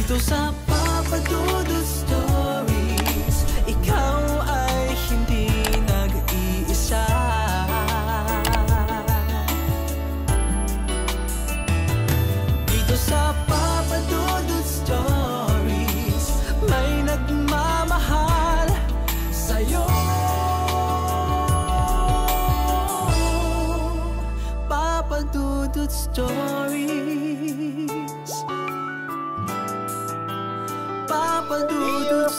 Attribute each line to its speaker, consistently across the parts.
Speaker 1: Dito sa Papa Dudut Stories, ikaw ay hindi nag-iisa. Dito sa Papa Dudut Stories, may nagmamahal sa'yo. Papa Dudut Stories.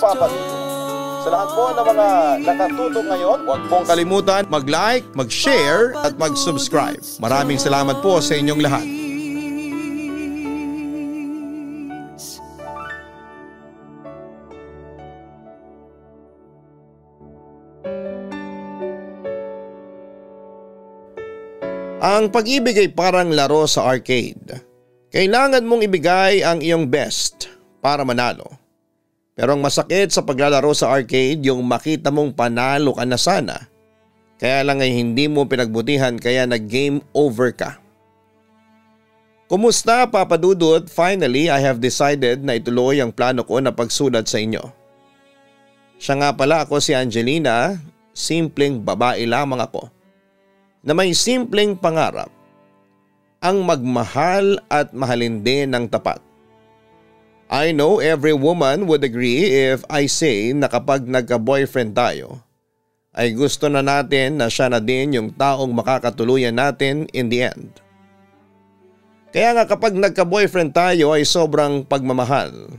Speaker 2: Papa Dudut. Sa lahat po ng mga nakatutok ngayon, huwag pong kalimutan mag-like, mag-share at mag-subscribe. Maraming salamat po sa inyong lahat. Ang pag-ibig ay parang laro sa arcade. Kailangan mong ibigay ang iyong best para manalo. Pero ang masakit sa paglalaro sa arcade yung makita mong panalo ka na sana. Kaya lang ay hindi mo pinagbutihan kaya nag-game over ka. Kumusta Papa Dudut? Finally, I have decided na ituloy ang plano ko na pagsulat sa inyo. Siya nga pala ako si Angelina, simpleng babae lamang ako. Na may simpleng pangarap. Ang magmahal at mahalin din ng tapat. I know every woman would agree if I say na kapag nagka-boyfriend tayo, ay gusto na natin na siya na din yung taong makakatuluyan natin in the end. Kaya nga kapag nagka-boyfriend tayo ay sobrang pagmamahal.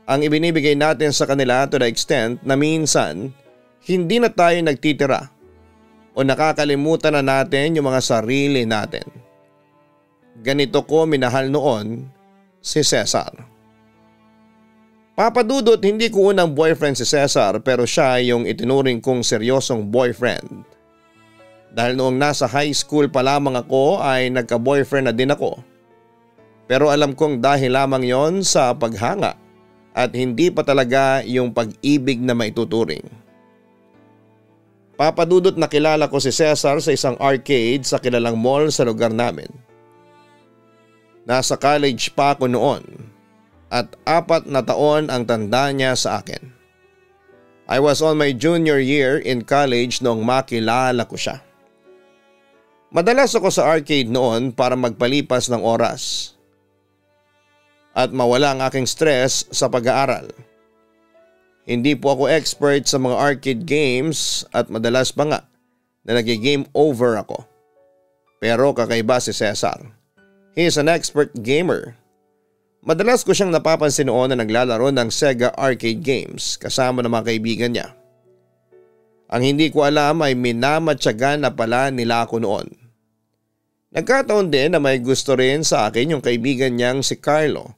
Speaker 2: Ang ibinibigay natin sa kanila to the extent na minsan hindi na tayo nagtitira o nakakalimutan na natin yung mga sarili natin. Ganito ko minahal noon si Cesar. Papa Dudut, hindi ko unang boyfriend si Cesar pero siya yung itinuring kong seryosong boyfriend. Dahil noong nasa high school pa lamang ako ay nagka-boyfriend na din ako. Pero alam kong dahil lamang yon sa paghanga at hindi pa talaga yung pag-ibig na maituturing. Papa Dudut, nakilala ko si Cesar sa isang arcade sa kilalang mall sa lugar namin. Nasa college pa ako noon. At 4 na taon ang tanda niya sa akin. I was on my junior year in college noong makilala ko siya. Madalas ako sa arcade noon para magpalipas ng oras. At mawala ang aking stress sa pag-aaral. Hindi po ako expert sa mga arcade games at madalas pa nga na nag-game over ako. Pero kakaiba si Cesar. He is an expert gamer. Madalas ko siyang napapansin noon na naglalaro ng Sega arcade games kasama ng mga kaibigan niya. Ang hindi ko alam ay minamatyagan na pala nila ako noon. Nagkataon din na may gusto rin sa akin yung kaibigan niyang si Carlo,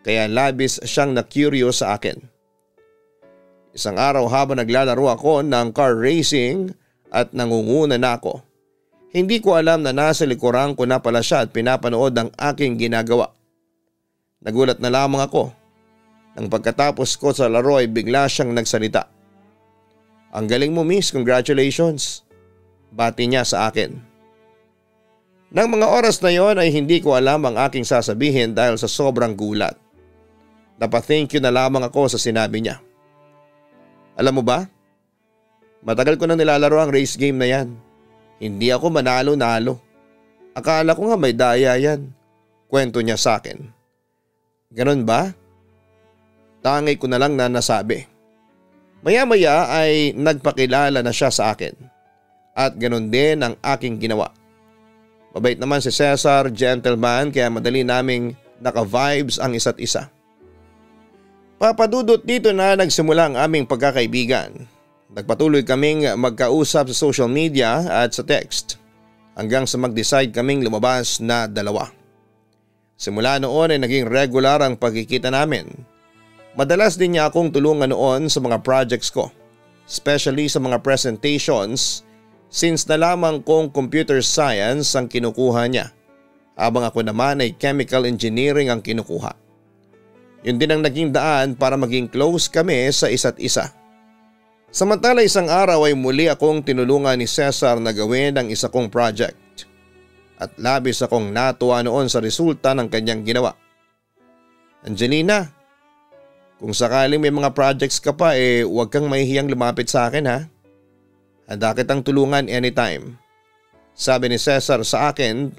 Speaker 2: kaya labis siyang na-curious sa akin. Isang araw habang naglalaro ako ng car racing at nangunguna na ako, hindi ko alam na nasa likuran ko na pala siya at pinapanood ang aking ginagawa. Nagulat na lamang ako. Nang pagkatapos ko sa laro ay bigla siyang nagsalita. Ang galing mo miss, congratulations. Bati niya sa akin. Nang mga oras na yon ay hindi ko alam ang aking sasabihin dahil sa sobrang gulat. Napa-thank you na lamang ako sa sinabi niya. Alam mo ba? Matagal ko nang nilalaro ang race game na yan. Hindi ako manalo-nalo. Akala ko nga may daya yan. Kwento niya sa akin. Ganon ba? Tangay ko na lang na nasabi. Maya-maya ay nagpakilala na siya sa akin. At ganon din ang aking ginawa. Mabait naman si Cesar, gentleman, kaya madali naming naka-vibes ang isa't isa. Papa Dudut, dito na nagsimula ang aming pagkakaibigan. Nagpatuloy kaming magkausap sa social media at sa text hanggang sa mag-decide kaming lumabas na dalawa. Simula noon ay naging regular ang pagkikita namin. Madalas din niya akong tulungan noon sa mga projects ko, especially sa mga presentations since nalaman kong computer science ang kinukuha niya habang ako naman ay chemical engineering ang kinukuha. Yun din ang naging daan para maging close kami sa isa't isa. Samantala isang araw ay muli akong tinulungan ni Cesar na gawin ang isa kong project. At labis akong natuwa noon sa resulta ng kanyang ginawa. Angelina, Kung sakaling may mga projects ka pa huwag kang mahihiyang lumapit sa akin ha. Handa kitang tulungan anytime. Sabi ni Cesar sa akin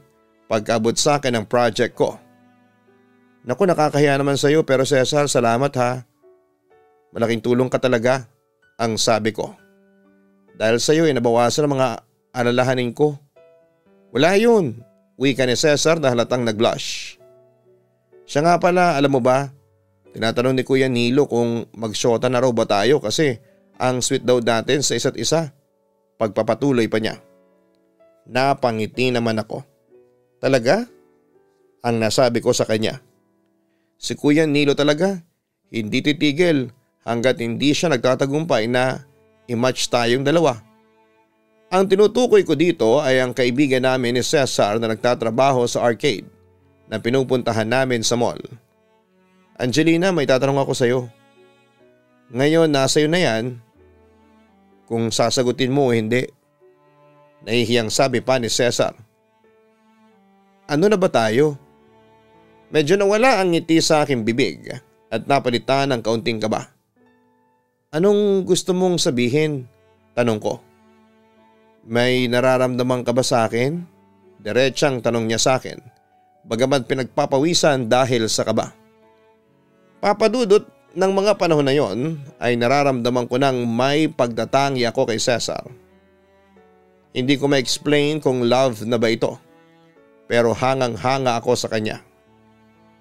Speaker 2: pag-abot sa akin ng project ko. Naku, nakakahiya naman sa iyo pero Cesar, salamat ha. Malaking tulong ka talaga, ang sabi ko. Dahil sa iyo nabawasan ang mga alalahanin ko. Wala yun, wika ni Cesar na halatang nag-blush. Siya nga pala, alam mo ba? Tinatanong ni Kuya Nilo kung magsyota na raw ba tayo kasi ang sweet daw natin sa isa't isa. Pagpapatuloy pa niya. Napangiti naman ako. Talaga? Ang nasabi ko sa kanya. Si Kuya Nilo talaga, hindi titigil hanggat hindi siya nagtatagumpay na i-match tayong dalawa. Ang tinutukoy ko dito ay ang kaibigan namin ni Cesar na nagtatrabaho sa arcade na pinupuntahan namin sa mall. Angelina, may tatanong ako sa iyo. Ngayon nasa iyo na yan. Kung sasagutin mo o hindi. Nahihiyang sabi pa ni Cesar. Ano na ba tayo? Medyo nawala ang ngiti sa aking bibig at napalitan ng kaunting kaba. Anong gusto mong sabihin? Tanong ko. May nararamdaman ka ba sa akin? Diretsang tanong niya sa akin. Bagamat pinagpapawisan dahil sa kaba. Papadudot ng mga panahon na yon ay nararamdaman ko nang may pagtatangi ako kay Cesar. Hindi ko ma-explain kung love na ba ito. Pero hangang-hanga ako sa kanya.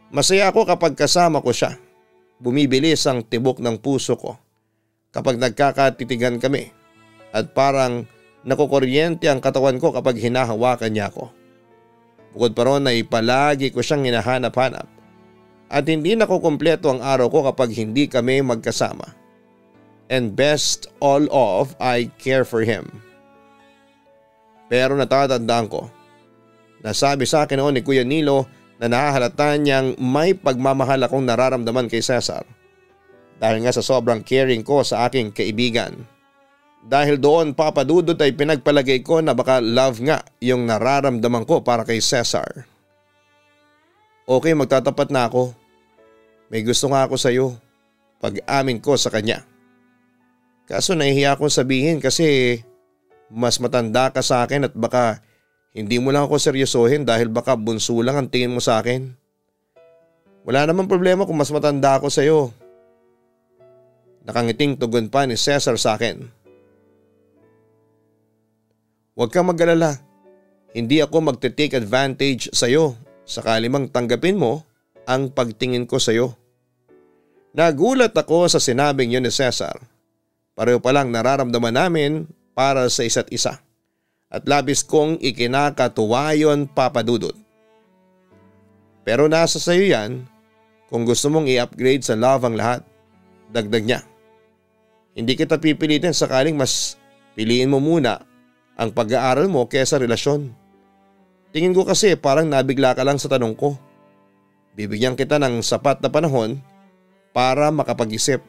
Speaker 2: Masaya ako kapag kasama ko siya. Bumibilis ang tibok ng puso ko kapag nagkakatitigan kami at parang nakukuryente ang katawan ko kapag hinahawakan niya ako. Bukod pa ron ay palagi ko siyang hinahanap-hanap at hindi nakukumpleto ang araw ko kapag hindi kami magkasama. And best all of, I care for him. Pero natatandaan ko, nasabi sa akin noon ni Kuya Nilo na nahahalata niyang may pagmamahal akong nararamdaman kay Cesar dahil nga sa sobrang caring ko sa aking kaibigan. Dahil doon papadudot ay pinagpalagay ko na baka love nga yung nararamdaman ko para kay Cesar. Okay, magtatapat na ako. May gusto nga ako sa iyo. Pag-amin ko sa kanya. Kaso nahihiya akong sabihin kasi mas matanda ka sa akin at baka hindi mo lang ako seryosohin dahil baka bunso lang ang tingin mo sa akin. Wala namang problema kung mas matanda ako sa iyo. Nakangiting tugon pa ni Cesar sa akin. Huwag kang mag-alala. Hindi ako magte-take advantage sa iyo. Sakali mang tanggapin mo ang pagtingin ko sa iyo. Nagulat ako sa sinabing yun ni Cesar. Pareho palang nararamdaman namin para sa isa't isa. At labis kong ikinakatuwa yun, papadudot. Pero nasa sa iyo yan kung gusto mong i-upgrade sa love ang lahat. Dagdag niya. Hindi kita pipilitin sakaling mas piliin mo muna ang pag-aaral mo kaysa relasyon. Tingin ko kasi parang nabigla ka lang sa tanong ko. Bibigyan kita ng sapat na panahon para makapag-isip.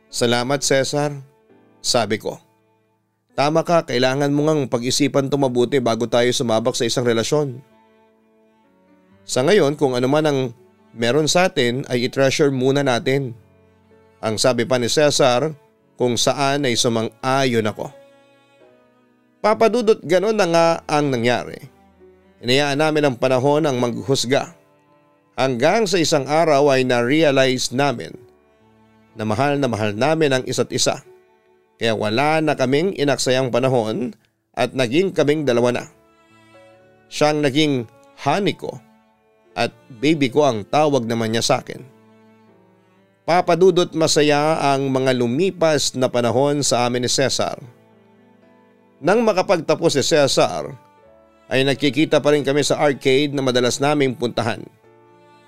Speaker 2: Salamat Cesar, sabi ko. Tama ka, kailangan mo ngang pag-isipan ito mabuti bago tayo sumabak sa isang relasyon. Sa ngayon kung ano man ang meron sa atin ay i-treasure muna natin. Ang sabi pa ni Cesar kung saan ay sumang-ayon ako. Papadudot ganon na nga ang nangyari. Hinayaan namin ang panahon ang maghusga. Hanggang sa isang araw ay na-realize namin na mahal namin ang isa't isa. Kaya wala na kaming inaksayang panahon at naging kaming dalawa na. Siyang naging honey ko at baby ko ang tawag naman niya sa akin. Papadudot masaya ang mga lumipas na panahon sa amin ni Cesar. Nang makapagtapos si Cesar, ay nagkikita pa rin kami sa arcade na madalas naming puntahan.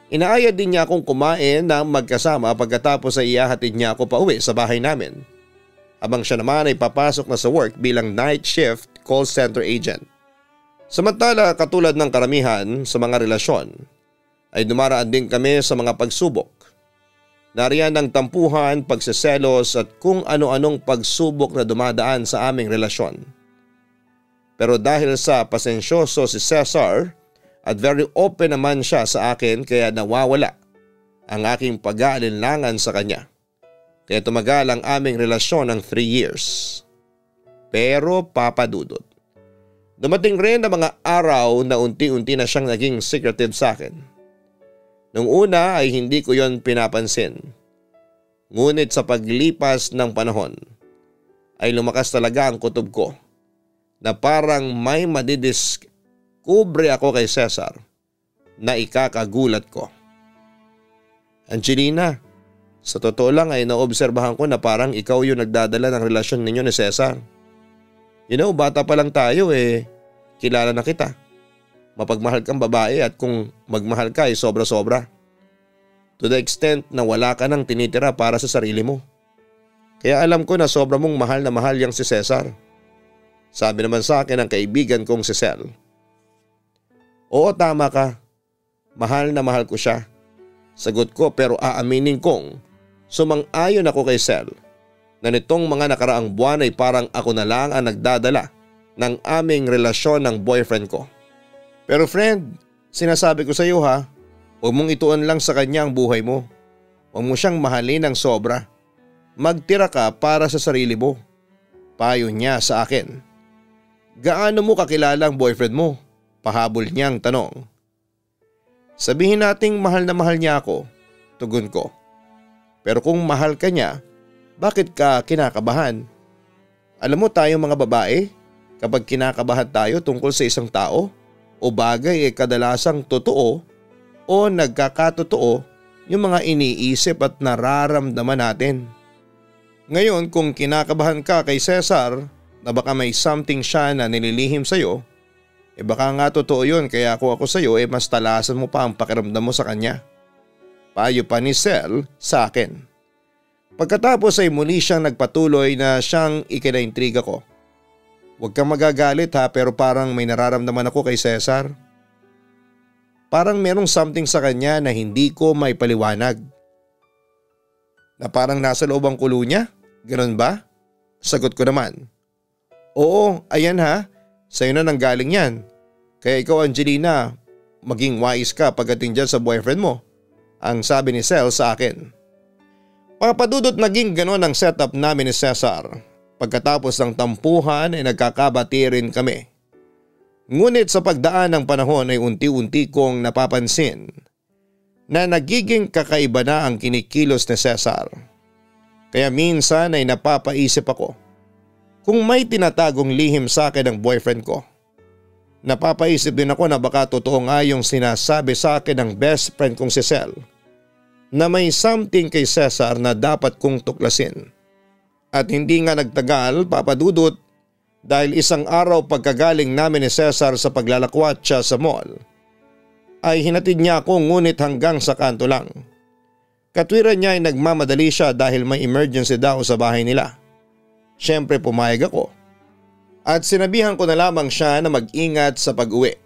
Speaker 2: Inaaya din niya akong kumain na magkasama pagkatapos ay ihahatid niya ako pauwi sa bahay namin. Habang siya naman ay papasok na sa work bilang night shift call center agent. Samantala katulad ng karamihan sa mga relasyon, ay dumaraan din kami sa mga pagsubok. Nariyan ang tampuhan, pagseselos at kung ano-anong pagsubok na dumadaan sa aming relasyon. Pero dahil sa pasensyoso si Cesar at very open naman siya sa akin kaya nawawala ang aking pag-aalinlangan sa kanya. Kaya tumagal ang aming relasyon ng 3 years. Pero Papa Dudut, dumating rin ang mga araw na unti-unti na siyang naging secretive sa akin. Nung una ay hindi ko yon pinapansin. Ngunit sa paglipas ng panahon ay lumakas talaga ang kutob ko na parang may madidiskubre ako kay Cesar na ikakagulat ko. Angelina, sa totoo lang ay naobserbahan ko na parang ikaw yung nagdadala ng relasyon ninyo ni Cesar. Bata pa lang tayo kilala na kita. Mapagmahal kang babae at kung magmahal ka ay sobra-sobra. To the extent na wala ka nang tinitira para sa sarili mo. Kaya alam ko na sobra mong mahal na mahal yang si Cesar. Sabi naman sa akin ng kaibigan kong si Cel. Oo, tama ka. Mahal na mahal ko siya. Sagot ko, pero aaminin kong sumang-ayon ako kay Cel na nitong mga nakaraang buwan ay parang ako na lang ang nagdadala ng aming relasyon ng boyfriend ko. Pero friend, sinasabi ko sa iyo ha, huwag mong ituon lang sa kanya ang buhay mo. Huwag mo siyang mahalin ng sobra. Magtira ka para sa sarili mo. Payo niya sa akin. Gaano mo kakilala ang boyfriend mo? Pahabol niyang tanong. Sabihin nating mahal na mahal niya ako, tugon ko. Pero kung mahal ka niya, bakit ka kinakabahan? Alam mo tayong mga babae, kapag kinakabahan tayo tungkol sa isang tao o bagay ay kadalasang totoo o nagkakatotoo yung mga iniisip at nararamdaman natin. Ngayon kung kinakabahan ka kay Cesar na baka may something siya na nililihim sa'yo, baka nga totoo yun kaya kung ako sa'yo mas talasan mo pa ang pakiramdam mo sa kanya. Payo pa ni Cel sa akin. Pagkatapos ay muli siyang nagpatuloy na siyang ikinaintriga ko. Huwag kang magagalit ha, pero parang may nararamdaman ako kay Cesar. Parang merong something sa kanya na hindi ko may paliwanag. Na parang nasa loob ang kulo niya? Ganon ba? Sagot ko naman. Oo, ayan ha. Sa'yo na nanggaling yan. Kaya ikaw Angelina, maging wise ka pagdating dyan sa boyfriend mo. Ang sabi ni Cel sa akin. Papadudot naging ganon ang setup namin ni Cesar. Pagkatapos ng tampuhan ay nagkakabati rin kami. Ngunit sa pagdaan ng panahon ay unti-unti kong napapansin na nagiging kakaiba na ang kinikilos ni Cesar. Kaya minsan ay napapaisip ako kung may tinatagong lihim sa akin ng boyfriend ko. Napapaisip din ako na baka totoo nga yung sinasabi sa akin ng best friend kong si Cel na may something kay Cesar na dapat kong tuklasin. At hindi nga nagtagal, papadudot, dahil isang araw pagkagaling namin ni Cesar sa paglalakwat siya sa mall, ay hinatid niya ako ngunit hanggang sa kanto lang. Katwiran niya ay nagmamadali siya dahil may emergency daw sa bahay nila. Siyempre pumayag ako. At sinabihan ko na lamang siya na mag-ingat sa pag-uwi.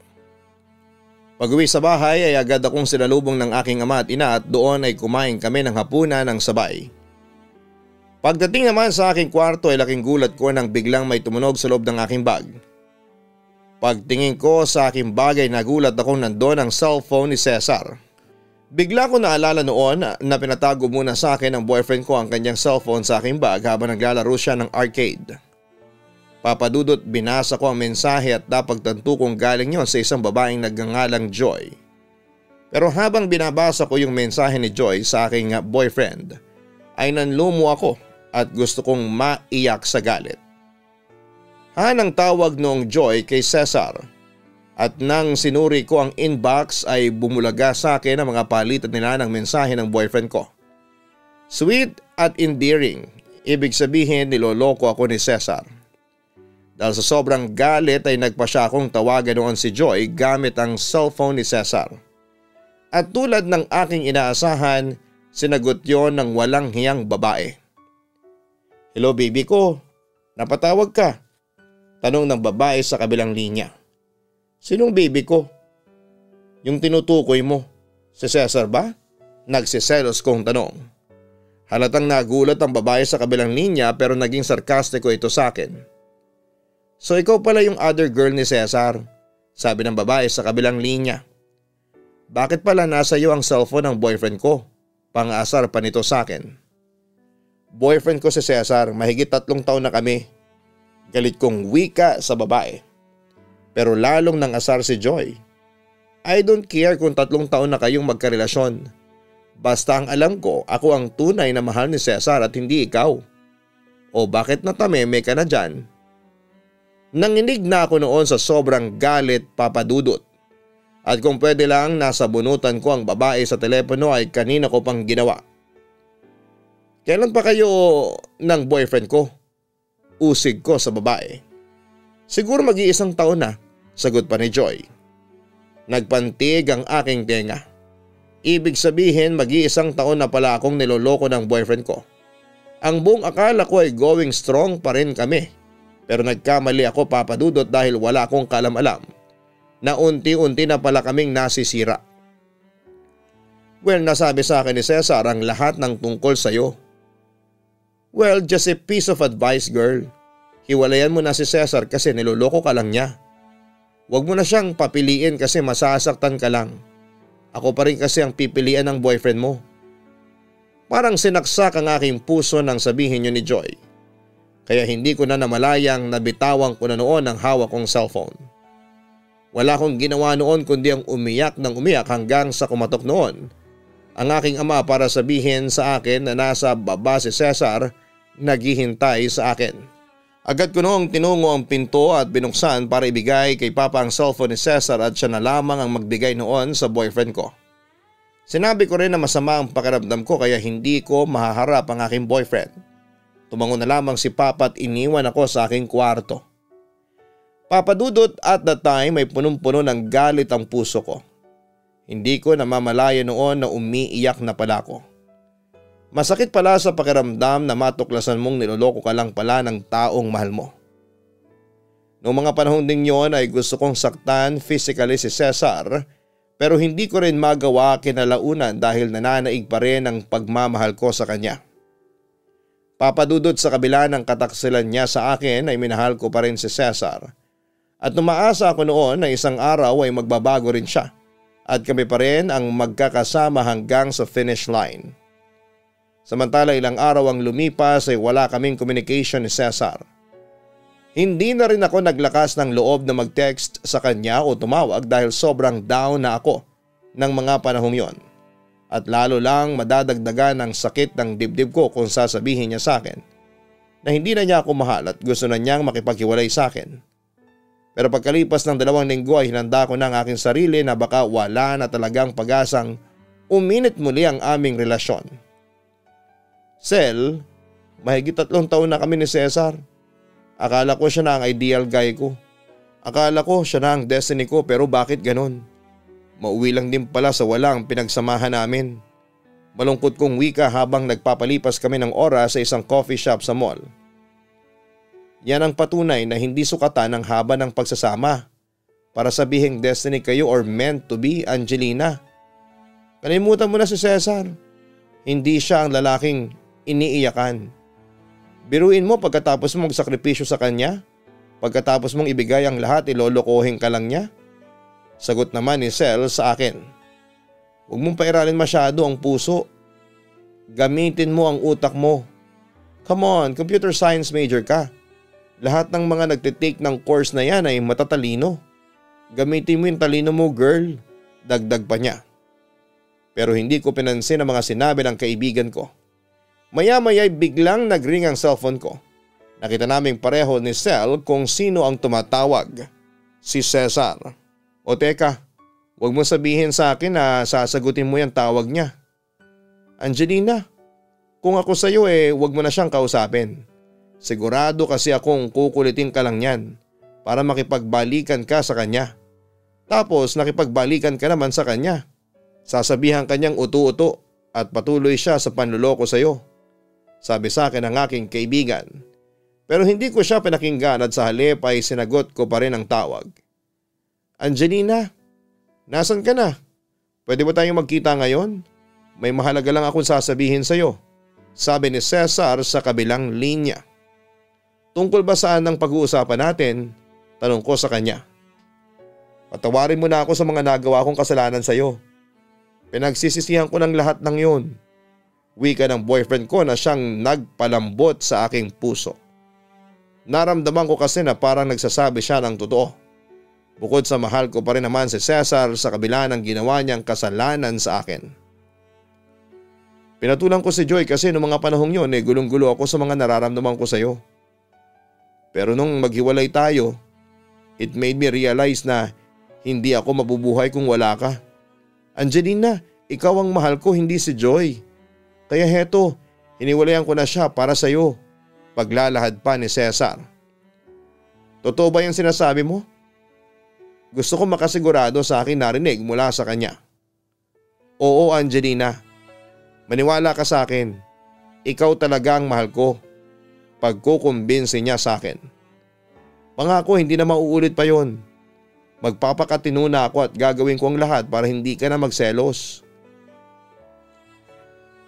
Speaker 2: Pag-uwi sa bahay ay agad akong sinalubong ng aking ama at ina at doon ay kumain kami ng hapunan ng sabay. Pagdating naman sa aking kwarto ay laking gulat ko nang biglang may tumunog sa loob ng aking bag. Pagtingin ko sa aking bag ay nagulat akong nandoon ang cellphone ni Cesar. Bigla ko naalala noon na pinatago muna sa akin ng boyfriend ko ang kanyang cellphone sa aking bag habang naglalaro siya ng arcade. Papadudot binasa ko ang mensahe at napagtanto kong galing yon sa isang babaeng nagngangalang Joy. Pero habang binabasa ko yung mensahe ni Joy sa aking boyfriend ay nanlumo ako at gusto kong maiyak sa galit. Hanang tawag noong Joy kay Cesar at nang sinuri ko ang inbox ay bumulaga sa akin ang mga palitan nila ng mensahe ng boyfriend ko. Sweet at endearing, ibig sabihin niloloko ako ni Cesar. Dahil sa sobrang galit ay nagpa siya akong tawagan noon si Joy gamit ang cellphone ni Cesar. At tulad ng aking inaasahan, sinagot yon ng walang hiyang babae. Hello baby ko, napatawag ka? Tanong ng babae sa kabilang linya. Sinong baby ko? Yung tinutukoy mo, si Cesar ba? Nagsiselos kong tanong. Halatang nagulat ang babae sa kabilang linya pero naging sarkastiko ito sa akin. So ikaw pala yung other girl ni Cesar, sabi ng babae sa kabilang linya. Bakit pala nasa iyo ang cellphone ng boyfriend ko? Pang-asar pa nito sa akin. Boyfriend ko si Cesar, mahigit 3 taon na kami. Galit kong wika sa babae. Pero lalong nangasar si Joy. I don't care kung 3 taon na kayong magkarelasyon. Basta ang alam ko, ako ang tunay na mahal ni Cesar at hindi ikaw. O bakit natameme ka na dyan? Nanginig na ako noon sa sobrang galit, Papa Dudut. At kung pwede lang nasa bunutan ko ang babae sa telepono ay kanina ko pang ginawa. Kailan pa kayo ng boyfriend ko? Usig ko sa babae. Siguro mag-1 taon na, sagot pa ni Joy. Nagpantig ang aking tenga. Ibig sabihin mag-1 taon na pala akong niloloko ng boyfriend ko. Ang buong akala ko ay going strong pa rin kami. Pero nagkamali ako, Papa Dudut, dahil wala akong kalam-alam na unti-unti na pala kaming nasisira. Well, nasabi sa akin ni Cesar ang lahat ng tungkol sa'yo. Well, just a piece of advice, girl. Hiwalayan mo na si Cesar kasi niloloko ka lang niya. Huwag mo na siyang papiliin kasi masasaktan ka lang. Ako pa rin kasi ang pipilian ng boyfriend mo. Parang sinaksak ang aking puso nang sabihin niyo ni Joy. Kaya hindi ko na namalayang nabitawan ko na noon ang hawak kong cellphone. Wala akong ginawa noon kundi ang umiyak ng umiyak hanggang sa kumatok noon ang aking ama para sabihin sa akin na nasa baba si Cesar naghihintay sa akin. Agad ko noong tinungo ang pinto at binuksan para ibigay kay Papa ang cellphone ni Cesar at siya na lamang ang magbigay noon sa boyfriend ko. Sinabi ko rin na masama ang pakiramdam ko kaya hindi ko mahaharap ang aking boyfriend. Tumango na lamang si Papa at iniwan ako sa aking kwarto. Papa Dudut, at that time ay punong-puno ng galit ang puso ko. Hindi ko namamalaya noon na umiiyak na pala ako. Masakit pala sa pakiramdam na matuklasan mong niloloko ka lang pala ng taong mahal mo. Noong mga panahon din yon ay gusto kong saktan physically si Cesar pero hindi ko rin magawa kinalaunan dahil nananaig pa rin ang pagmamahal ko sa kanya. Papa Dudut, sa kabila ng kataksilan niya sa akin ay minahal ko pa rin si Cesar. At umaasa ako noon na isang araw ay magbabago rin siya at kami pa rin ang magkakasama hanggang sa finish line. Samantala ilang araw ang lumipas ay wala kaming communication ni Cesar. Hindi na rin ako naglakas ng loob na mag-text sa kanya o tumawag dahil sobrang down na ako ng mga panahong yon. At lalo lang madadagdagan ang sakit ng dibdib ko kung sasabihin niya sa akin na hindi na niya ako mahal at gusto na niyang makipaghiwalay sa akin. Pero pagkalipas ng 2 linggo ay hinanda ko na ang aking sarili na baka wala na talagang pag-asang uminit muli ang aming relasyon. Sel, mahigit 3 taon na kami ni Cesar. Akala ko siya na ang ideal guy ko. Akala ko siya na ang destiny ko pero bakit ganon? Mauwi lang din pala sa walang pinagsamahan namin. Malungkot kong wika habang nagpapalipas kami ng oras sa isang coffee shop sa mall. Yan ang patunay na hindi sukatan ang haba ng pagsasama para sabihing destiny kayo or meant to be, Angelina. Kalimutan mo na si Cesar. Hindi siya ang lalaking iniiyakan. Biruin mo pagkatapos mong magsakripisyo sa kanya, pagkatapos mong ibigay ang lahat ilolokohin ka lang niya. Sagot naman ni Sel sa akin. Huwag mong pairalin masyado ang puso. Gamitin mo ang utak mo. Come on, computer science major ka. Lahat ng mga nagtitake ng course na yan ay matatalino. Gamitin mo yung talino mo, girl. Dagdag pa niya. Pero hindi ko pinansin ang mga sinabi ng kaibigan ko. Maya-maya biglang nagring ang cellphone ko. Nakita naming pareho ni Sel kung sino ang tumatawag. Si Cesar. O teka, huwag mo sabihin sa akin na sasagutin mo yung tawag niya. Angelina, kung ako sa'yo huwag mo na siyang kausapin. Sigurado kasi akong kukulitin ka lang yan para makipagbalikan ka sa kanya. Tapos nakipagbalikan ka naman sa kanya. Sasabihan kanyang uto-uto at patuloy siya sa panluloko sa'yo. Sabi sa akin ng aking kaibigan. Pero hindi ko siya pinakinggan at sa halip ay sinagot ko pa rin ang tawag. Angelina, nasan ka na? Pwede ba tayong magkita ngayon? May mahalaga lang akong sasabihin sa'yo. Sabi ni Cesar sa kabilang linya. Tungkol ba saan ang pag-uusapan natin? Tanong ko sa kanya. Patawarin mo na ako sa mga nagawa kong kasalanan sa'yo. Pinagsisisihan ko ng lahat ng yun. Wika ng boyfriend ko na siyang nagpalambot sa aking puso. Naramdaman ko kasi na parang nagsasabi siya ng totoo. Bukod sa mahal ko pa rin naman si Cesar sa kabila ng ginawa niyang kasalanan sa akin. Pinatulan ko si Joy kasi noong mga panahong yun gulong-gulo ako sa mga nararamdaman ko sa iyo. Pero nung maghiwalay tayo, it made me realize na hindi ako mabubuhay kung wala ka. Angelina, ikaw ang mahal ko, hindi si Joy. Kaya heto, hiniwalayan ko na siya para sa iyo. Paglalahad pa ni Cesar. Totoo ba yung sinasabi mo? Gusto ko makasigurado sa akin narinig mula sa kanya. Oo, Angelina. Maniwala ka sa akin. Ikaw talaga ang mahal ko. Pagkukumbinsi niya sa akin. Pangako hindi na mauulit pa yon. Magpapakatino na ako at gagawin ko ang lahat para hindi ka na magselos.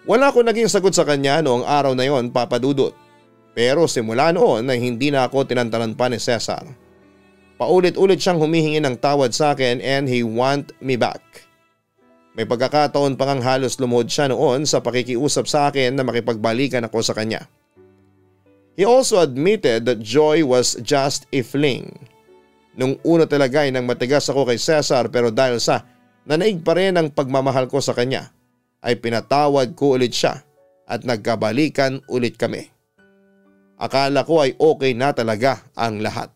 Speaker 2: Wala ko naging sagot sa kanya noong araw na yon, Papa Dudut. Pero simula noon ay hindi na ako tinantanan pa ni Cesar. Paulit-ulit siyang humihingi ng tawad sa akin and he want me back. May pagkakataon pang halos lumuhod siya noon sa pakikiusap sa akin na makipagbalikan ako sa kanya. He also admitted that Joy was just a fling. Nung una talaga ay nang matigas ako kay Cesar pero dahil sa nanaig pa rin ang pagmamahal ko sa kanya, ay pinatawad ko ulit siya at nagkabalikan ulit kami. Akala ko ay okay na talaga ang lahat.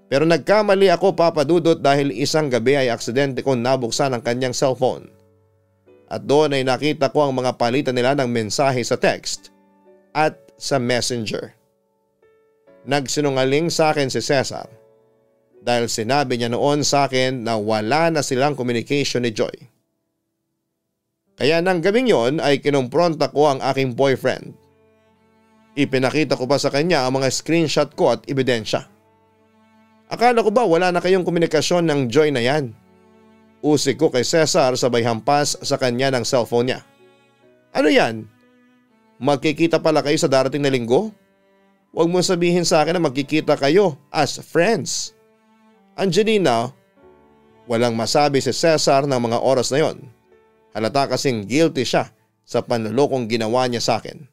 Speaker 2: Pero nagkamali ako, Papa Dudut, dahil isang gabi ay aksidente ko nabuksan ang kanyang cellphone. At doon ay nakita ko ang mga palitan nila ng mensahe sa text at sa messenger. Nagsinungaling sa akin si Cesar dahil sinabi niya noon sa akin na wala na silang communication ni Joy. Kaya nang gabing yon ay kinumpronta ko ang aking boyfriend. Ipinakita ko pa sa kanya ang mga screenshot ko at ebidensya. Akala ko ba wala na kayong komunikasyon ng Joy na yan? Usik ko kay Cesar sabay hampas sa kanya ng cellphone niya. Ano yan? Magkikita pala kayo sa darating na linggo? Huwag mo sabihin sa akin na magkikita kayo as friends. Angelina, walang masabi si Cesar ng mga oras na yon. Halata kasing guilty siya sa panlolokong ginawa niya sa akin.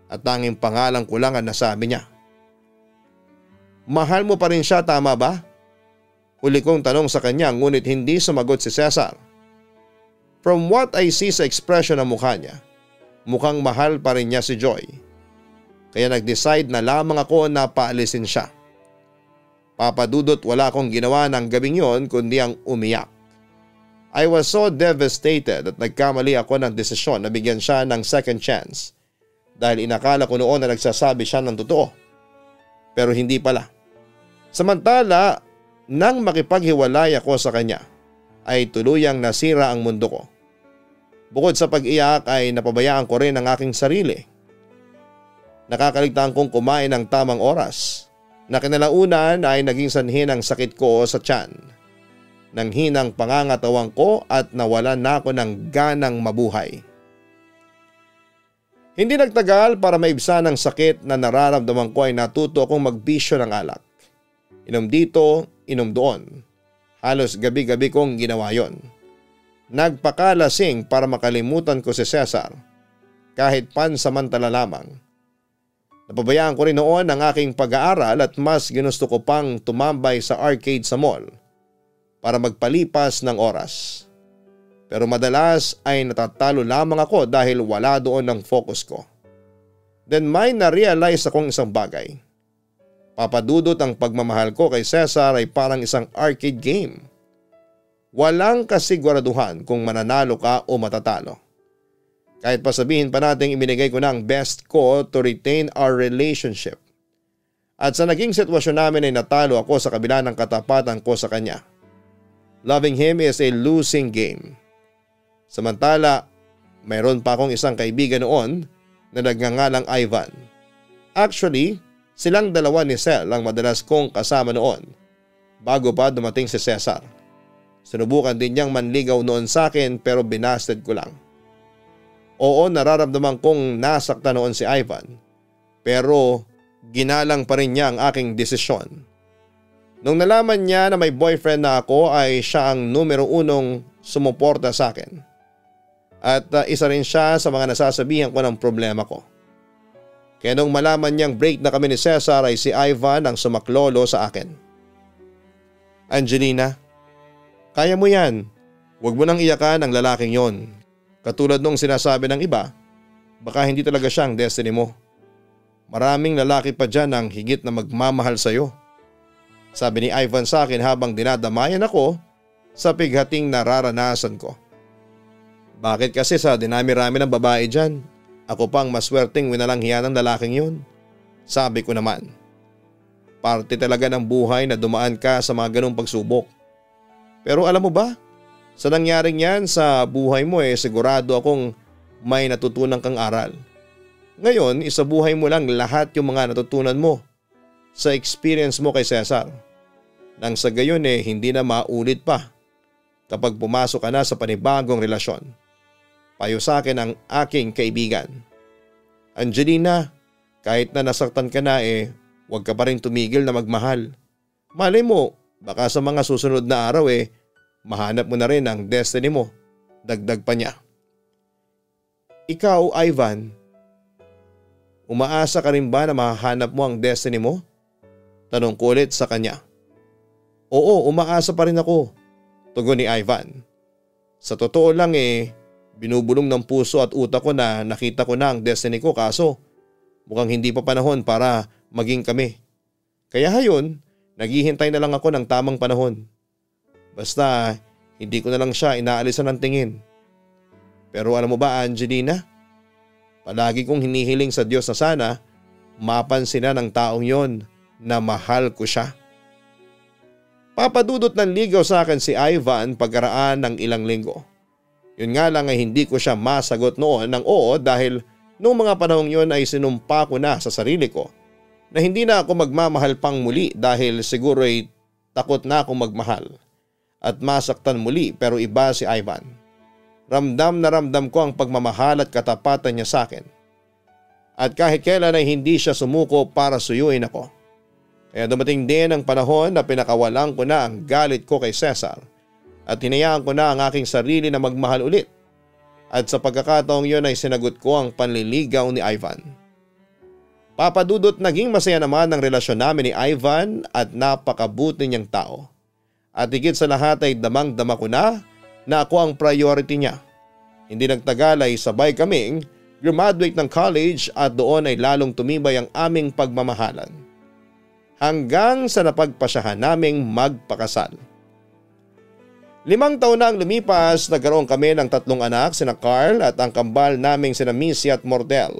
Speaker 2: At tanging pangalan ko lang ang nasabi niya. Mahal mo pa rin siya, tama ba? Huli kong tanong sa kanya ngunit hindi sumagot si Cesar. From what I see sa ekspresyon ng mukha niya, mukhang mahal pa rin niya si Joy. Kaya nag-decide na lamang ako na paalisin siya. Papa Dudut, wala akong ginawa ng gabing yon kundi ang umiyak. I was so devastated at nagkamali ako ng desisyon na bigyan siya ng second chance dahil inakala ko noon na nagsasabi siya ng totoo. Pero hindi pala. Samantala, nang makipaghiwalay ako sa kanya, ay tuluyang nasira ang mundo ko. Bukod sa pag-iyak ay napabayaan ko rin ang aking sarili. Nakakaligtaan kong kumain ng tamang oras na kinalaunan ay naging sanhi ng sakit ko sa tiyan. Nang hinang pangangatawang ko at nawalan na ako ng ganang mabuhay. Hindi nagtagal para maibsan ang sakit na nararamdaman ko ay natuto akong magbisyo ng alak. Inom dito, inom doon. Halos gabi-gabi kong ginawa yon. Nagpakalasing para makalimutan ko si Cesar kahit pansamantala lamang. Napabayaan ko rin noon ang aking pag-aaral at mas ginusto ko pang tumambay sa arcade sa mall para magpalipas ng oras. Pero madalas ay natatalo lamang ako dahil wala doon ang focus ko. Then may na-realize akong isang bagay. Papadudot ang pagmamahal ko kay Cesar ay parang isang arcade game. Walang kasiguraduhan kung mananalo ka o matatalo. Kahit pa sabihin pa natin ibinigay ko na ang best ko to retain our relationship. At sa naging sitwasyon namin ay natalo ako sa kabila ng katapatan ko sa kanya. Loving him is a losing game. Samantala, mayroon pa akong isang kaibigan noon na nagngangalang Ivan. Actually, silang dalawa ni Cel ang madalas kong kasama noon bago pa dumating si Cesar. Sinubukan din niyang manligaw noon sa akin pero binasted ko lang. Oo, nararamdaman kong nasakta noon si Ivan pero ginalang pa rin niya ang aking desisyon. Nung nalaman niya na may boyfriend na ako ay siya ang numero unong sumuporta sa akin. At isa rin siya sa mga nasasabihan ko ng problema ko. Kaya nung malaman niyang break na kami ni Cesar ay si Ivan ang sumaklolo sa akin. Angelina, kaya mo yan. Huwag mo nang iyakan ang lalaking yon. Katulad nung sinasabi ng iba, baka hindi talaga siya ang destiny mo. Maraming lalaki pa dyan ang higit na magmamahal sa'yo. Sabi ni Ivan sa akin habang dinadamayan ako sa pighating nararanasan ko. Bakit kasi sa dinami-rami ng babae dyan, ako pang maswerteng winalanghiya ng lalaking yun? Sabi ko naman. Parte talaga ng buhay na dumaan ka sa mga ganong pagsubok. Pero alam mo ba, sa nangyaring yan sa buhay mo sigurado akong may natutunan kang aral. Ngayon, isabuhay mo lang lahat yung mga natutunan mo sa experience mo kay Cesar. Nang sa gayon hindi na maulit pa kapag pumasok ka na sa panibagong relasyon. Payo sa akin ang aking kaibigan. Angelina, kahit na nasaktan ka na huwag ka pa rin tumigil na magmahal. Malay mo, baka sa mga susunod na araw mahanap mo na rin ang destiny mo. Dagdag pa niya. Ikaw, Ivan, umaasa ka rin ba na mahanap mo ang destiny mo? Tanong ko ulit sa kanya. Oo, umaasa pa rin ako, tugon ni Ivan. Sa totoo lang binubulong ng puso at utak ko na nakita ko na ang destiny ko kaso mukhang hindi pa panahon para maging kami. Kaya hayon, naghihintay na lang ako ng tamang panahon. Basta hindi ko na lang siya inaalisan ng tingin. Pero alam mo ba, Angelina? Palagi kong hinihiling sa Diyos na sana mapansin na ng taong yon na mahal ko siya. Papadudot ng ligaw sa akin si Ivan pagkaraan ng ilang linggo. Yun nga lang hindi ko siya masagot noon ng oo dahil noong mga panahong yon ay sinumpa ko na sa sarili ko na hindi na ako magmamahal pang muli dahil siguro takot na akong magmahal at masaktan muli. Pero iba si Ivan. Ramdam na ramdam ko ang pagmamahal at katapatan niya sa akin. At kahit kailan ay hindi siya sumuko para suyuin ako. Kaya dumating din ang panahon na pinakawalan ko na ang galit ko kay Cesar at hinayaan ko na ang aking sarili na magmahal ulit. At sa pagkakataong yun ay sinagot ko ang panliligaw ni Ivan. Papadudot naging masaya naman ang relasyon namin ni Ivan at napakabuti niyang tao. At higit sa lahat ay damang-dama ko na ako ang priority niya. Hindi nagtagal ay sabay kaming graduate ng college at doon ay lalong tumibay ang aming pagmamahalan. Hanggang sa napagpasyahan naming magpakasal. 5 taon na ang lumipas, nagkaroon kami ng 3 anak, sina Carl at ang kambal naming sina Missy at Mordel.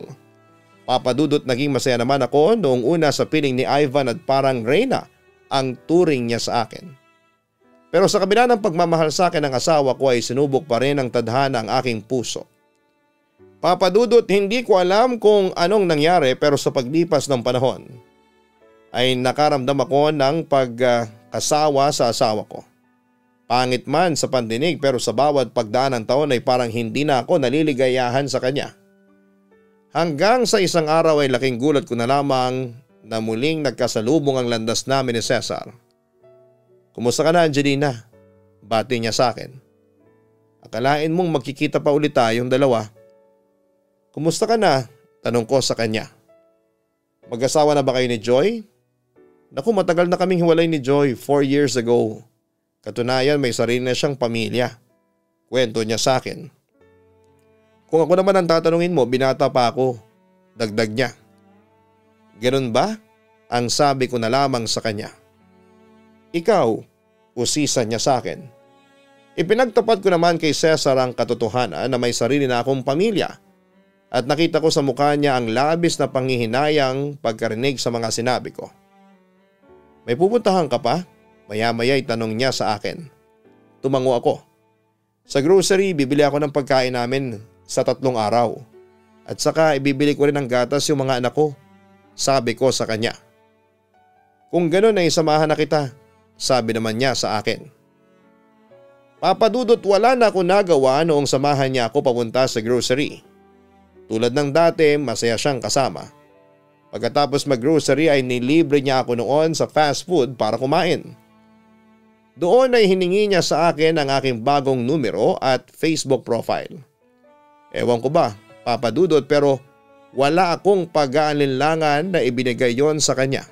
Speaker 2: Papadudot naging masaya naman ako noong una sa piling ni Ivan at parang Reyna ang turing niya sa akin. Pero sa kabila ng pagmamahal sa akin ng asawa ko ay sinubok pa rin ang tadhana ang aking puso. Papadudot hindi ko alam kung anong nangyari pero sa paglipas ng panahon ay nakaramdam ako ng pagkasawa sa asawa ko. Pangit man sa pandinig pero sa bawat pagdaan ng taon ay parang hindi na ako naliligayahan sa kanya. Hanggang sa isang araw ay laking gulat ko na lamang na muling nagkasalubong ang landas namin ni Cesar. Kumusta ka na, Angelina? Bati niya sa akin. Akalain mong magkikita pa ulit tayong dalawa. Kumusta ka na? Tanong ko sa kanya. Mag-asawa na ba kayo ni Joy? Naku, matagal na kaming hiwalay ni Joy 4 years ago. Katunayan may sarili na siyang pamilya. Kwento niya sa akin. Kung ako naman ang tatanungin mo, binata pa ako. Dagdag niya. Ganun ba? Ang sabi ko na lamang sa kanya. Ikaw, usisa niya sa akin. Ipinagtapat ko naman kay Cesar ang katotohanan na may sarili na akong pamilya at nakita ko sa mukha niya ang labis na panghihinayang pagkarinig sa mga sinabi ko. May pupuntahan ka pa? Maya-maya'y tanong niya sa akin. Tumango ako. Sa grocery, bibili ako ng pagkain namin sa 3 araw. At saka ibibili ko rin ng gatas yung mga anak ko. Sabi ko sa kanya. Kung gano'n ay samahan na kita. Sabi naman niya sa akin. Papadudot wala na ako nagawa noong samahan niya ako papunta sa grocery. Tulad ng dati, masaya siyang kasama. Pagkatapos mag-grocery ay nilibre niya ako noon sa fast food para kumain. Doon ay hiningi niya sa akin ang aking bagong numero at Facebook profile. Ewan ko ba, Papa Dudut, pero wala akong pag-aalinlangan na ibinigay yon sa kanya.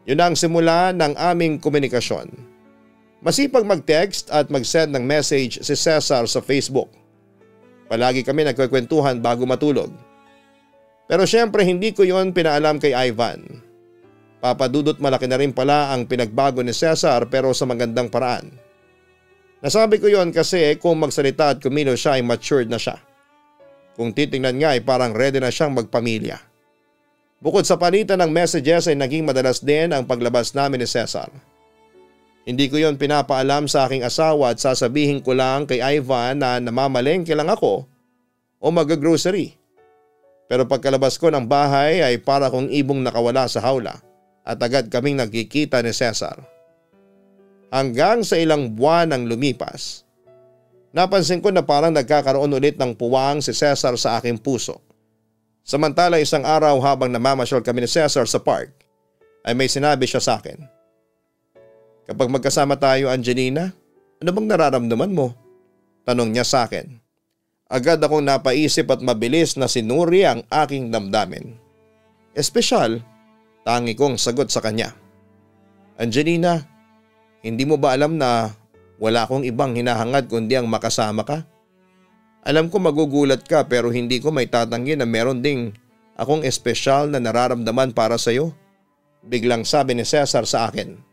Speaker 2: Yun ang simula ng aming komunikasyon. Masipag mag-text at mag-send ng message si Cesar sa Facebook. Palagi kami nagkwekwentuhan bago matulog. Pero syempre hindi ko yon pinaalam kay Ivan. Papa Dudut, malaki na rin pala ang pinagbago ni Cesar pero sa magandang paraan. Nasabi ko yon kasi kung magsalita at kumilos siya ay matured na siya. Kung titingnan nga ay parang ready na siyang magpamilya. Bukod sa palitan ng messages ay naging madalas din ang paglabas namin ni Cesar. Hindi ko yon pinapaalam sa aking asawa at sasabihin ko lang kay Ivan na namamalengke lang ako o mag-grocery. Pero pagkalabas ko ng bahay ay para kong ibong nakawala sa hawla at agad kaming nagkikita ni Cesar. Hanggang sa ilang buwan ang lumipas, napansin ko na parang nagkakaroon ulit ng puwang si Cesar sa aking puso. Samantala isang araw habang namamasyal kami ni Cesar sa park ay may sinabi siya sa akin. Kapag magkasama tayo, Angelina, ano bang nararamdaman mo? Tanong niya sa akin. Agad akong napaisip at mabilis na sinuri ang aking damdamin. Espesyal, tangi kong sagot sa kanya. Angelina, hindi mo ba alam na wala akong ibang hinahangad kundi ang makasama ka? Alam ko magugulat ka pero hindi ko may tatanggi na meron ding akong espesyal na nararamdaman para sa iyo. Biglang sabi ni Cesar sa akin.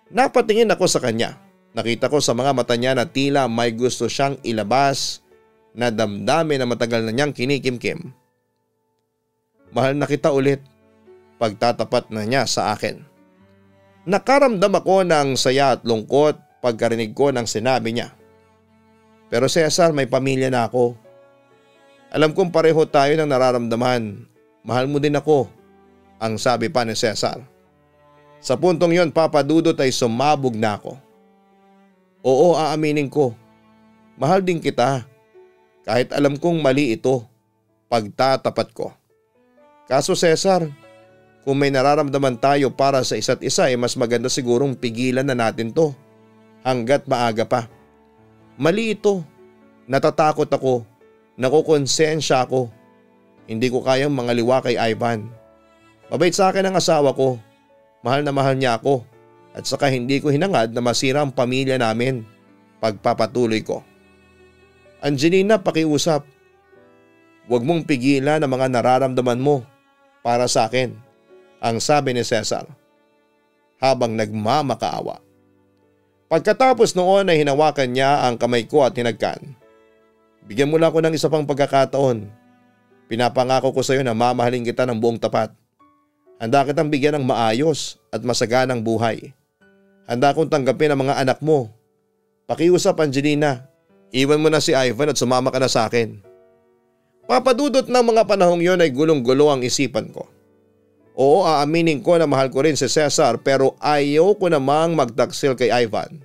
Speaker 2: Napatingin ako sa kanya. Nakita ko sa mga mata niya na tila may gusto siyang ilabas na damdamin na matagal na niyang kinikimkim. Mahal na kita ulit, pagtatapat na niya sa akin. Nakaramdam ako ng saya at lungkot pagkarinig ko ng sinabi niya. Pero Cesar, may pamilya na ako. Alam kong pareho tayo ng nararamdaman. Mahal mo din ako, ang sabi pa ni Cesar. Sa puntong yon, Papa Dudut, ay sumabog na ako. Oo, aaminin ko. Mahal din kita. Kahit alam kong mali ito, pagtatapat ko. Kaso Cesar, kung may nararamdaman tayo para sa isa't isa ay mas maganda sigurong pigilan na natin to hanggat maaga pa. Mali ito. Natatakot ako. Nakukonsensya ako. Hindi ko kayang mangaliwa kay Ivan. Mabait sa akin ang asawa ko. Mahal na mahal niya ako. At saka hindi ko hinangad na masira ang pamilya namin. Pagpapatuloy ko. Angelina, pakiusap. Huwag mong pigilan ang mga nararamdaman mo para sa akin, ang sabi ni Cesar habang nagmamakaawa. Pagkatapos noon ay hinawakan niya ang kamay ko at hinagkan. Bigyan mo lang ako ng isa pang pagkakataon. Pinapangako ko sa iyo na mamahalin kita ng buong tapat. Handa kitang bigyan ng maayos at masaganang buhay. Handa kong tanggapin ang mga anak mo. Pakiusap, Angelina. Iwan mo na si Ivan at sumama ka na sa akin. Papadudot ng mga panahong yon ay gulong-gulo ang isipan ko. Oo, aaminin ko na mahal ko rin si Cesar pero ayaw ko namang magtaksil kay Ivan.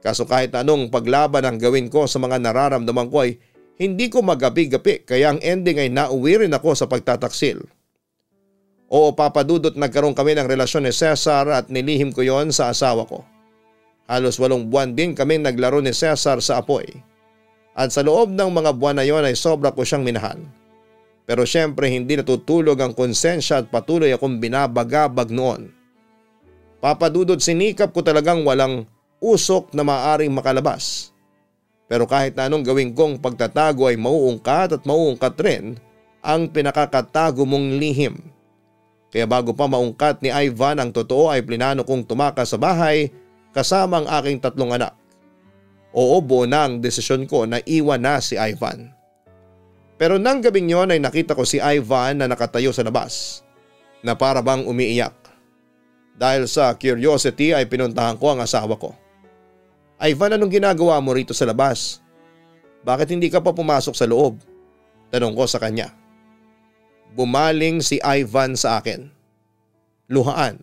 Speaker 2: Kaso kahit anong paglaban ang gawin ko sa mga nararamdaman ko ay hindi ko magabi-gabi kaya ang ending ay nauwi rin ako sa pagtataksil. Oo, Papadudot, nagkaroon kami ng relasyon ni Cesar at nilihim ko yon sa asawa ko. Halos 8 buwan din kami naglaro ni Cesar sa apoy. At sa loob ng mga buwan na yon ay sobra ko siyang minahal. Pero syempre hindi natutulog ang konsensya at patuloy akong binabagabag noon. Papadudot, sinikap ko talagang walang usok na maaring makalabas. Pero kahit na anong gawin kong pagtatago ay mauungkat at mauungkat rin ang pinakakatago mong lihim. Kaya bago pa maungkat ni Ivan ang totoo ay plinano kong tumakas sa bahay kasama ang aking 3 anak. Oo, buo na ang desisyon ko na iwan na si Ivan. Pero nang gabing yon ay nakita ko si Ivan na nakatayo sa labas na para bang umiiyak. Dahil sa curiosity ay pinuntahan ko ang asawa ko. Ivan, anong ginagawa mo rito sa labas? Bakit hindi ka pa pumasok sa loob? Tanong ko sa kanya. Bumaling si Ivan sa akin. Luhaan.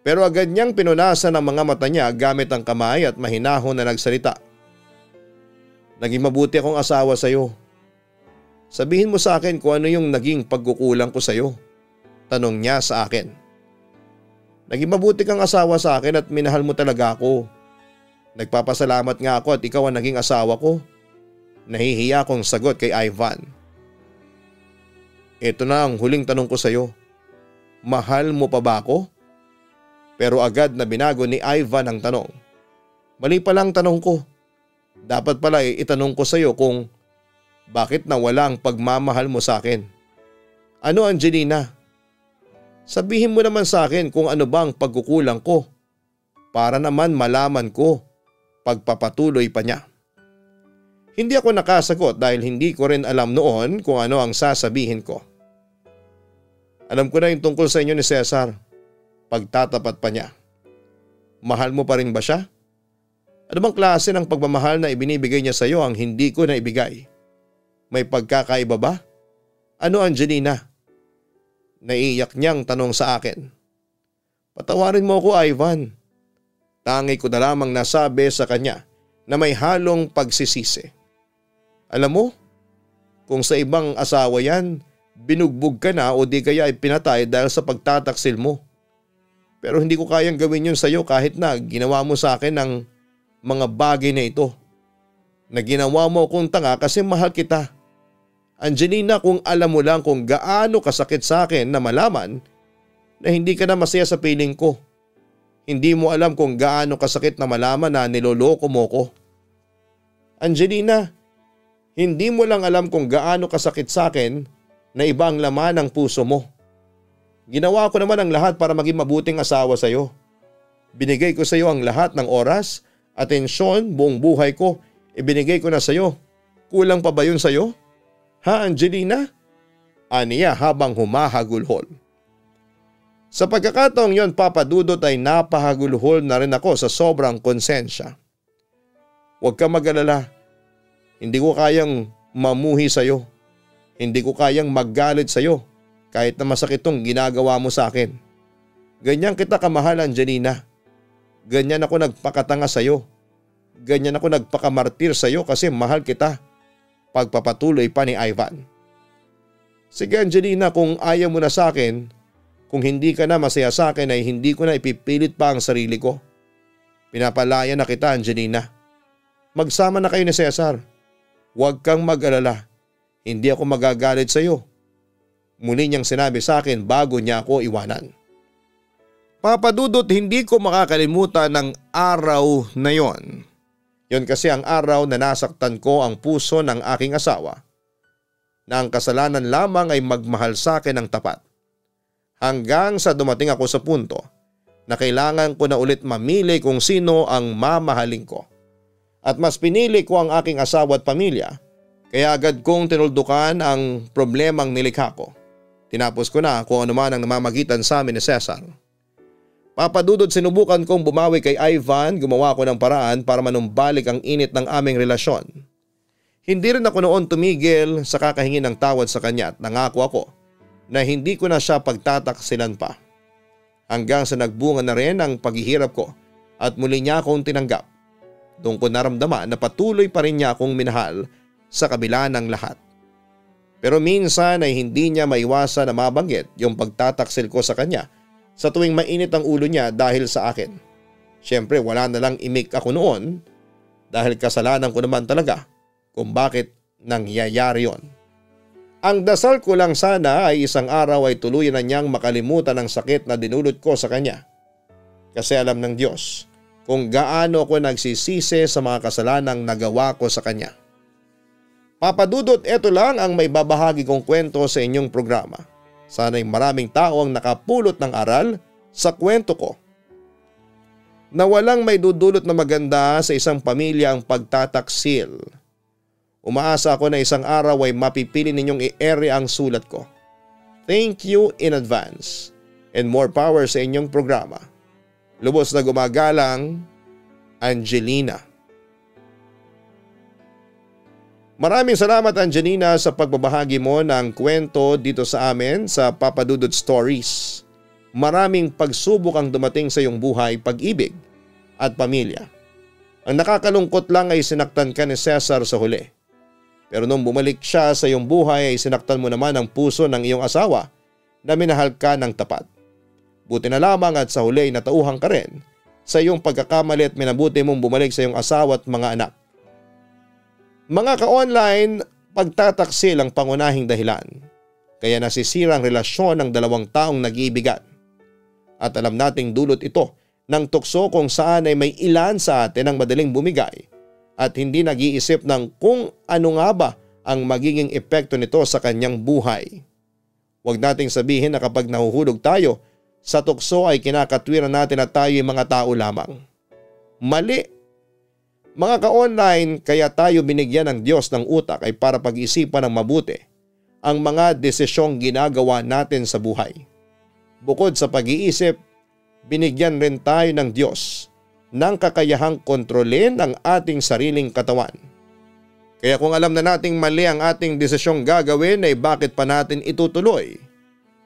Speaker 2: Pero agad niyang pinunasan ang mga mata niya gamit ang kamay at mahinahon na nagsalita. Naging mabuti akong asawa sa iyo. Sabihin mo sa akin kung ano yung naging pagkukulang ko sa iyo. Tanong niya sa akin. Naging mabuti kang asawa sa akin at minahal mo talaga ako. Nagpapasalamat nga ako at ikaw ang naging asawa ko. Nahihiya kong sagot kay Ivan. Ito na ang huling tanong ko sa iyo. Mahal mo pa ba ako? Pero agad na binago ni Ivan ang tanong. Mali pala ang tanong ko. Dapat pala itanong ko sa iyo kung bakit nawala ang pagmamahal mo sa akin. Ano, Angelina? Sabihin mo naman sa akin kung ano ba ang pagkukulang ko para naman malaman ko pagpapatuloy pa niya. Hindi ako nakasagot dahil hindi ko rin alam noon kung ano ang sasabihin ko. Alam ko na yung tungkol sa inyo ni Cesar. Pagtatapat pa niya. Mahal mo pa rin ba siya? Ano bang klase ng pagmamahal na ibinibigay niya sa iyo ang hindi ko na ibigay? May pagkakaiba ba? Ano, Angelina? Naiiyak niyang tanong sa akin. Patawarin mo ako, Ivan. Tangi ko na lamang nasabi sa kanya na may halong pagsisisi. Alam mo, kung sa ibang asawa yan, binugbog ka na o di kaya ay pinatay dahil sa pagtataksil mo. Pero hindi ko kayang gawin yun sa iyo kahit na ginawa mo sa akin ng mga bagay na ito. Na ginawa mo akong tanga kasi mahal kita. Angelina, kung alam mo lang kung gaano kasakit sa akin na malaman na hindi ka na masaya sa piling ko. Hindi mo alam kung gaano kasakit na malaman na niloloko mo ko. Angelina, hindi mo lang alam kung gaano kasakit sa akin na iba ang laman ng puso mo. Ginawa ko naman ang lahat para maging mabuting asawa sa iyo. Binigay ko sa iyo ang lahat ng oras, atensyon, buong buhay ko. Ibinigay ko na sa iyo. Kulang pa ba yun sa iyo? Ha, Angelina? Aniya habang humahagulhol. Sa pagkakataong yon, Papa Dudut, ay napahagulhol na rin ako sa sobrang konsensya. Huwag ka mag-alala. Hindi ko kayang mamuhi sa iyo. Hindi ko kayang maggalit sa iyo kahit na masakit tong ginagawa mo sa akin. Ganyan kita kamahal, Angelina. Ganyan ako nagpakatanga sa iyo. Ganyan ako nagpakamartir sa iyo kasi mahal kita. Pagpapatuloy pa ni Ivan. Sige, Angelina, kung ayaw mo na sa akin, kung hindi ka na masaya sa akin ay hindi ko na ipipilit pa ang sarili ko. Pinapalaya na kita, Angelina. Magsama na kayo ni Cesar. Huwag kang mag-alala. Hindi ako magagalit sa iyo. Muli niyang sinabi sa akin bago niya ako iwanan. Papa Dudut, hindi ko makakalimutan ng araw na yon. Yon kasi ang araw na nasaktan ko ang puso ng aking asawa. Na ang kasalanan lamang ay magmahal sa akin ng tapat. Hanggang sa dumating ako sa punto na kailangan ko na ulit mamili kung sino ang mamahalin ko. At mas pinili ko ang aking asawa at pamilya, kaya agad kong tinuldukan ang problemang nilikha ko. Tinapos ko na kung ano man ang namamagitan sa amin ni Cesar. Papa Dudut, sinubukan kong bumawi kay Ivan, gumawa ko ng paraan para manumbalik ang init ng aming relasyon. Hindi rin ako noon tumigil sa kakahingi ng tawad sa kanya at nangako ako na hindi ko na siya pagtataksilan pa. Hanggang sa nagbunga na rin ang paghihirap ko at muli niya akong tinanggap. Doon ko naramdaman na patuloy pa rin niya akong minahal sa kabila ng lahat. Pero minsan ay hindi niya maiwasan na mabanggit yung pagtataksil ko sa kanya sa tuwing mainit ang ulo niya dahil sa akin. Siyempre wala na lang imik ako noon dahil kasalanan ko naman talaga kung bakit nangyayari yon. Ang dasal ko lang sana ay isang araw ay tuluyan na niyang makalimutan ang sakit na dinulot ko sa kanya. Kasi alam ng Diyos kung gaano ako nagsisisi sa mga kasalanang nagawa ko sa kanya. Papa Dudut, ito lang ang may babahagi kong kwento sa inyong programa. Sana'y maraming tao ang nakapulot ng aral sa kwento ko. Na walang may dudulot na maganda sa isang pamilya ang pagtataksil. Umaasa ako na isang araw ay mapipili ninyong i-ere ang sulat ko. Thank you in advance and more power sa inyong programa. Lubos na gumagalang, Angelina. Maraming salamat, Angelina, sa pagbabahagi mo ng kwento dito sa amin sa Papa Dudut Stories. Maraming pagsubok ang dumating sa iyong buhay, pag-ibig at pamilya. Ang nakakalungkot lang ay sinaktan ka ni Cesar sa huli. Pero nung bumalik siya sa iyong buhay ay sinaktan mo naman ang puso ng iyong asawa na minahal ka ng tapat. Buti na lamang at sa huli ay natauhan ka rin sa iyong pagkakamali at minabuti mong bumalik sa iyong asawa at mga anak. Mga ka-online, pagtataksil ang pangunahing dahilan. Kaya nasisira ang relasyon ng dalawang taong nag-iibigan. At alam nating dulot ito ng tukso kung saan ay may ilan sa atin ang madaling bumigay at hindi nag-iisip ng kung ano nga ba ang magiging epekto nito sa kanyang buhay. Huwag nating sabihin na kapag nahuhulog tayo sa tukso ay kinakatwiran natin na tayo ay mga tao lamang. Mali. Mga ka-online, kaya tayo binigyan ng Diyos ng utak ay para pag-isipan ng mabuti ang mga desisyong ginagawa natin sa buhay. Bukod sa pag-iisip, binigyan rin tayo ng Diyos ng kakayahang kontrolin ang ating sariling katawan. Kaya kung alam na nating mali ang ating desisyong gagawin ay bakit pa natin itutuloy?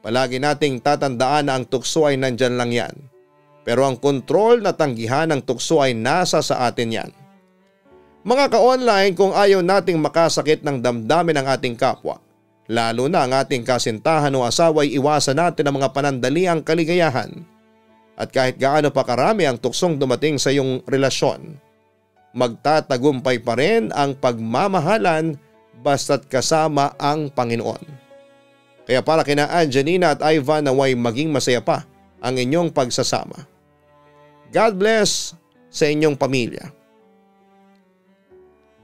Speaker 2: Palagi nating tatandaan na ang tukso ay nandyan lang yan. Pero ang kontrol na tanggihan ng tukso ay nasa sa atin yan. Mga ka-online, kung ayaw nating makasakit ng damdamin ng ating kapwa, lalo na ang ating kasintahan o asawa ay iwasan natin ang mga panandaliang kaligayahan. At kahit gaano pa karami ang tuksong dumating sa iyong relasyon, magtatagumpay pa rin ang pagmamahalan basta't kasama ang Panginoon. Kaya para kina Angelina at Ivan naway maging masaya pa ang inyong pagsasama. God bless sa inyong pamilya.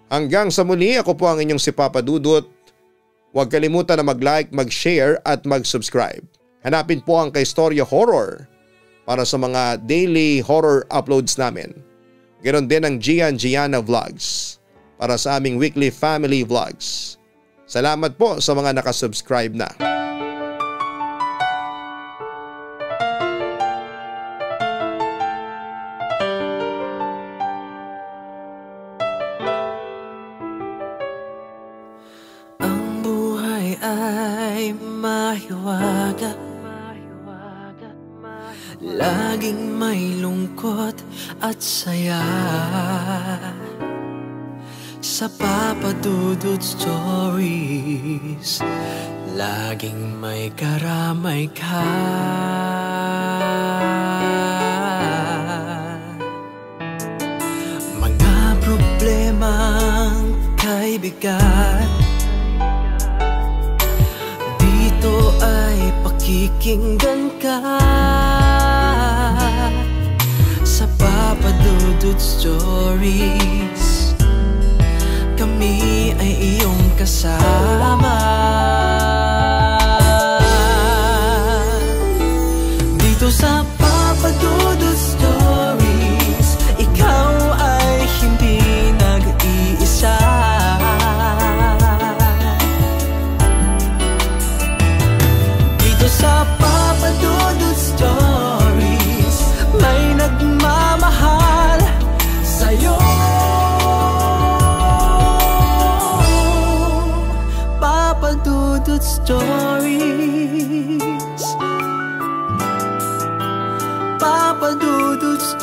Speaker 2: Hanggang sa muli, ako po ang inyong si Papa Dudut. Huwag kalimutan na mag-like, mag-share at mag-subscribe. Hanapin po ang Kaistorya Horror para sa mga daily horror uploads namin. Ganon din ang Gianna Vlogs para sa aming weekly family vlogs. Salamat po sa mga nakasubscribe na.
Speaker 1: Ang buhay ay mahiwaga, laging may lungkot at saya. Sa Papa Dudut Stories, laging may karamay ka. Mga problemang kay bigat, dito ay pakikinggan ka. Sa Papa Dudut Stories, kami ay iyong kasama. Dito sa Papa Dudut Stories, ikaw ay hindi nag-iisa. Dito sa Papa Dudut Stories, may nagmamahal sa'yo. Papa Dudut Stories, Papa Dudut Stories,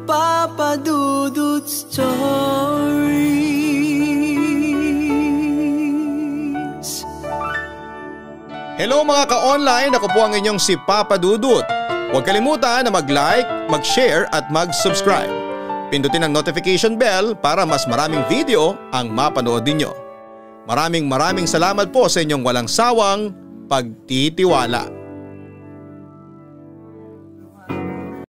Speaker 1: Papa Dudut Stories.
Speaker 2: Hello mga ka-online, ako po ang inyong si Papa Dudut. Huwag kalimutan na mag-like, mag-share at mag-subscribe. Pindutin ang notification bell para mas maraming video ang mapanood ninyo. Maraming salamat po sa inyong walang sawang pagtitiwala.